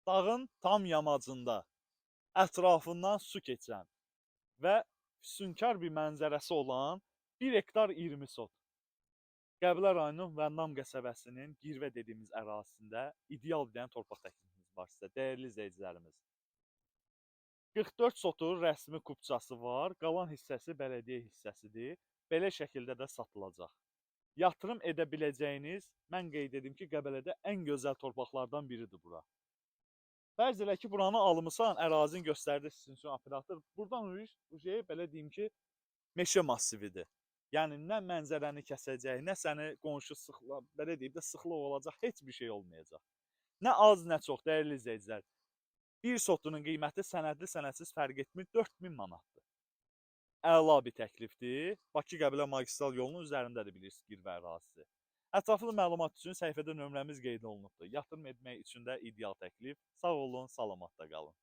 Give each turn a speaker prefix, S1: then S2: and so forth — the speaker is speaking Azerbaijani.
S1: Dağın tam yamacında ətrafından su keçən və füsunkar bir mənzərəsi olan 1 hektar 20 sot. Qəbələ rayonunun Vəndam qəsəbəsinin Girvə dediyimiz ərazisində ideal bir dənə torpaq təklifimiz var sizə, dəyərli izləyicilərimiz. 44 sotun rəsmi kupçası var, qalan hissəsi bələdiyyə hissəsidir. Belə şəkildə də satılacaq. Yatırım edə biləcəyiniz, mən qeyd edim ki, Qəbələdə ən gözəl torpaqlardan biridir bura. Fərz elə ki, buranı almısan, ərazini göstərdi sizin üçün operator. Buradan belə deyim ki, meşə massividir. Yəni nə mənzərəni kəsəcək, nə səni qonşu sıxla, belə deyim də sıxlıq olacaq, heç bir şey olmayacaq. Nə az, nə çox, dəyərli izləyicilər. Bir sotunun qiyməti sənədli sənədsiz fərq etmir, 4000 manatdır. Əla bir təklifdir. Bakı-Qəbələ magistral yolunun üzərindədir bilirsiniz Girvə ərazisi. Ətraflı məlumat üçün səhifədə nömrəmiz qeyd olunubdur. Yatırım etmək üçün də ideal təklif. Sağ olun, salamatda qalın.